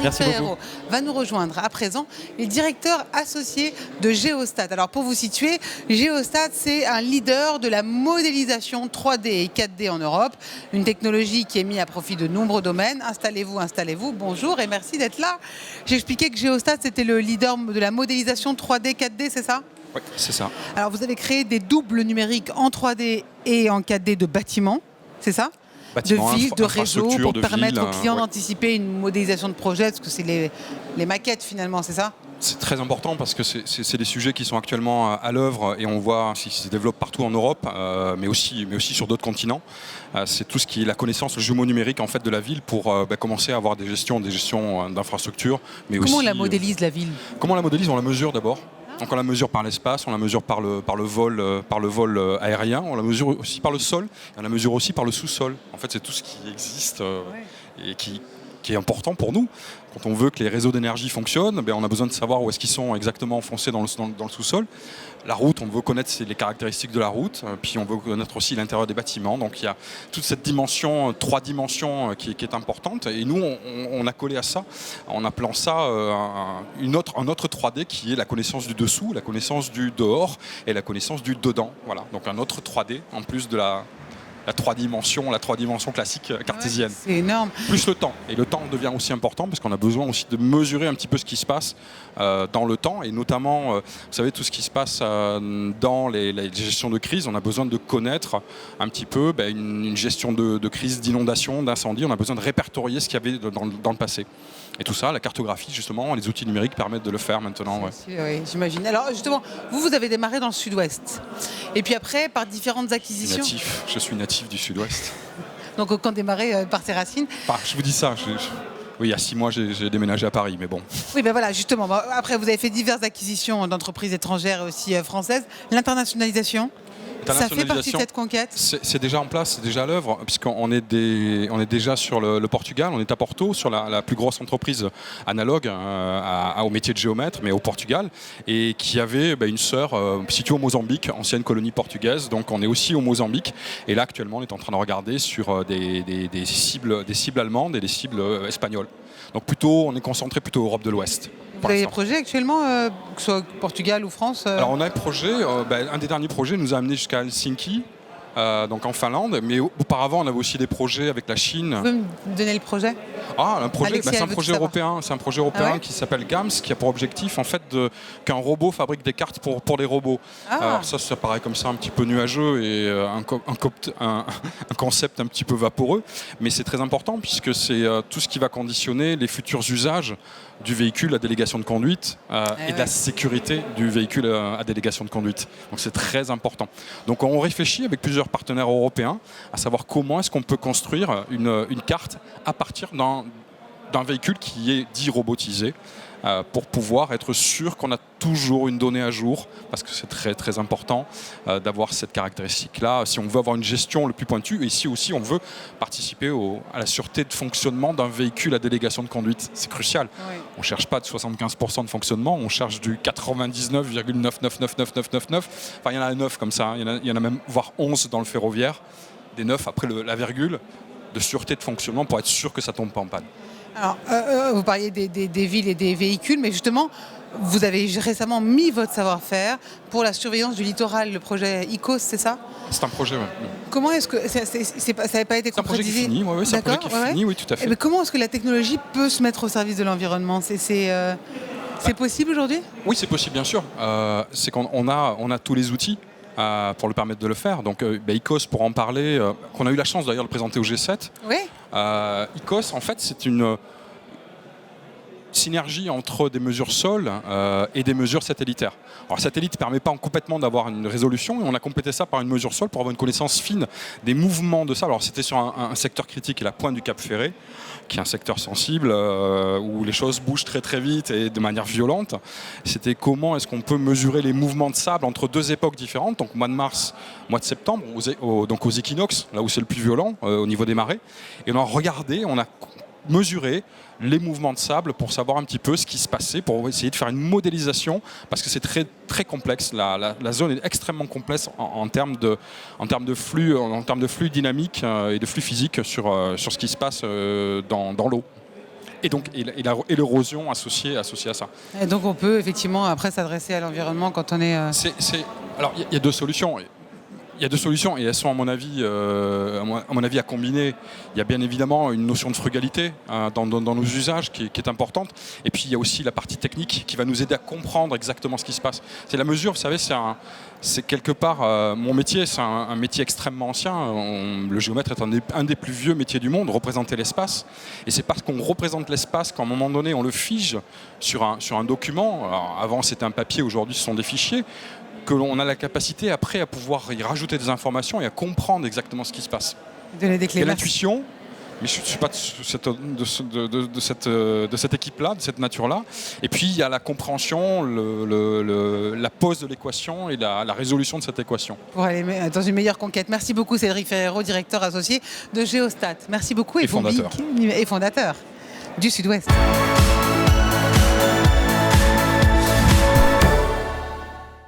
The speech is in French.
Eric Merci Ferrero beaucoup. va nous rejoindre à présent. Il est directeur associé de Geostat. Alors pour vous situer, Geostat, c'est un leader de la modélisation 3D et 4D en Europe. Une technologie qui est mise à profit de nombreux domaines. Installez-vous, installez-vous. Bonjour et merci d'être là. J'expliquais que Geostat, c'était le leader de la modélisation 3D, 4D, c'est ça ? Oui, c'est ça. Alors vous avez créé des doubles numériques en 3D et en 4D de bâtiments, c'est ça ? Bâtiments, de villes, de réseaux, infrastructures, pour de permettre villes, aux clients ouais. d'anticiper une modélisation de projet, parce que c'est les maquettes finalement, c'est ça ? C'est très important parce que c'est des sujets qui sont actuellement à l'œuvre et on voit s'ils se développent partout en Europe, mais aussi sur d'autres continents. C'est tout ce qui est la connaissance, le jumeau numérique en fait de la ville pour commencer à avoir des gestions d'infrastructures. Comment on la modélise la ville ? Comment on la modélise ? On la mesure d'abord. Donc on la mesure par l'espace, on la mesure par le vol aérien, on la mesure aussi par le sol, et on la mesure aussi par le sous-sol. En fait, c'est tout ce qui existe et qui est important pour nous. Quand on veut que les réseaux d'énergie fonctionnent, on a besoin de savoir où est-ce qu'ils sont exactement enfoncés dans le sous-sol. La route, on veut connaître les caractéristiques de la route, puis on veut connaître aussi l'intérieur des bâtiments. Donc il y a toute cette dimension, 3 dimensions qui est importante. Et nous, on a collé à ça, en appelant ça un autre 3D qui est la connaissance du dessous, la connaissance du dehors et la connaissance du dedans. Voilà. Donc un autre 3D en plus de la 3 dimensions classique cartésienne. Ouais, c'est énorme. Plus le temps. Et le temps devient aussi important parce qu'on a besoin aussi de mesurer un petit peu ce qui se passe dans le temps. Et notamment, vous savez, tout ce qui se passe dans les gestions de crise. On a besoin de connaître un petit peu une gestion de crise, d'inondation, d'incendie. On a besoin de répertorier ce qu'il y avait dans le passé. Et tout ça, la cartographie, justement, les outils numériques permettent de le faire maintenant. Ouais. Oui, j'imagine. Alors justement, vous avez démarré dans le sud-ouest. Et puis après, par différentes acquisitions. Je suis natif du sud-ouest. Donc aucun démarré par ses racines. Enfin, je vous dis ça. Oui, il y a 6 mois, j'ai déménagé à Paris, mais bon. Oui, voilà, justement. Après, vous avez fait diverses acquisitions d'entreprises étrangères et aussi françaises. L'internationalisation, ça fait partie de cette conquête ? C'est déjà en place, c'est déjà à l'œuvre, puisqu'on est déjà sur le Portugal, on est à Porto, sur la plus grosse entreprise analogue au métier de géomètre, mais au Portugal, et qui avait une sœur située au Mozambique, ancienne colonie portugaise. Donc on est aussi au Mozambique, et là actuellement on est en train de regarder sur des cibles allemandes et des cibles espagnoles. Donc on est concentré plutôt Europe de l'Ouest. Vous avez des projets actuellement, que ce soit Portugal ou France Alors on a un projet, un des derniers projets nous a amené jusqu'à Helsinki, donc en Finlande, mais auparavant on avait aussi des projets avec la Chine. Vous pouvez me donner le projet ? Un projet, c'est un projet européen. C'est un projet européen qui s'appelle GAMS, qui a pour objectif en fait qu'un robot fabrique des cartes pour les robots. Alors ça paraît comme ça un petit peu nuageux et un concept un petit peu vaporeux, mais c'est très important puisque c'est tout ce qui va conditionner les futurs usages du véhicule à délégation de conduite et de la sécurité du véhicule à délégation de conduite. Donc c'est très important. Donc on réfléchit avec plusieurs partenaires européens à savoir comment est-ce qu'on peut construire une carte à partir d'un véhicule qui est dit robotisé pour pouvoir être sûr qu'on a toujours une donnée à jour, parce que c'est très très important d'avoir cette caractéristique-là si on veut avoir une gestion le plus pointue, et si aussi on veut participer à la sûreté de fonctionnement d'un véhicule à délégation de conduite. C'est crucial. Oui. On ne cherche pas de 75% de fonctionnement, on cherche du 99,999999. Enfin, il y en a 9 comme ça, il y en a même voire 11 dans le ferroviaire, des 9 après la virgule de sûreté de fonctionnement pour être sûr que ça ne tombe pas en panne. Alors, vous parliez des villes et des véhicules, mais justement, vous avez récemment mis votre savoir-faire pour la surveillance du littoral, le projet ICOS, c'est ça ? C'est un projet, oui. Comment est-ce que ça n'avait pas été concrétisé ? C'est un projet qui est fini, oui, c'est un projet qui est fini, oui, tout à fait. Mais comment est-ce que la technologie peut se mettre au service de l'environnement ? C'est possible aujourd'hui ? Oui, c'est possible, bien sûr. C'est qu'on a tous les outils pour le permettre de le faire. Donc ICOS, pour en parler, qu'on a eu la chance d'ailleurs de le présenter au G7. Oui. ICOS, en fait, c'est une synergie entre des mesures sol et des mesures satellitaires. Alors, satellite ne permet pas complètement d'avoir une résolution, et on a complété ça par une mesure sol pour avoir une connaissance fine des mouvements de ça. Alors, c'était sur un secteur critique, la pointe du Cap Ferré, qui est un secteur sensible où les choses bougent très très vite et de manière violente. C'était comment est-ce qu'on peut mesurer les mouvements de sable entre deux époques différentes, donc mois de mars, mois de septembre, donc aux équinoxes, là où c'est le plus violent au niveau des marées. Et on a regardé, on a mesurer les mouvements de sable pour savoir un petit peu ce qui se passait, pour essayer de faire une modélisation, parce que c'est très, très complexe. La zone est extrêmement complexe en termes de flux dynamiques et de flux physiques sur ce qui se passe dans l'eau. et l'érosion associée à ça. Et donc on peut effectivement après s'adresser à l'environnement quand on est... Alors il y a deux solutions. Il y a deux solutions et elles sont à mon avis à combiner. Il y a bien évidemment une notion de frugalité dans nos usages qui est importante. Et puis il y a aussi la partie technique qui va nous aider à comprendre exactement ce qui se passe. C'est la mesure, vous savez, c'est quelque part mon métier, c'est un métier extrêmement ancien. Le géomètre est un des plus vieux métiers du monde, représenter l'espace. Et c'est parce qu'on représente l'espace qu'à un moment donné on le fige sur un document. Alors, avant c'était un papier, aujourd'hui ce sont des fichiers. Que l'on a la capacité après à pouvoir y rajouter des informations et à comprendre exactement ce qui se passe. Donner des clés. Il y a l'intuition, mais je ne suis pas de cette équipe-là, de cette nature-là. Et puis il y a la compréhension, la pose de l'équation et la résolution de cette équation. Pour aller dans une meilleure conquête. Merci beaucoup Cédric Ferrero, directeur associé de Géostat. Merci beaucoup et fondateur. Et fondateur du Sud-Ouest.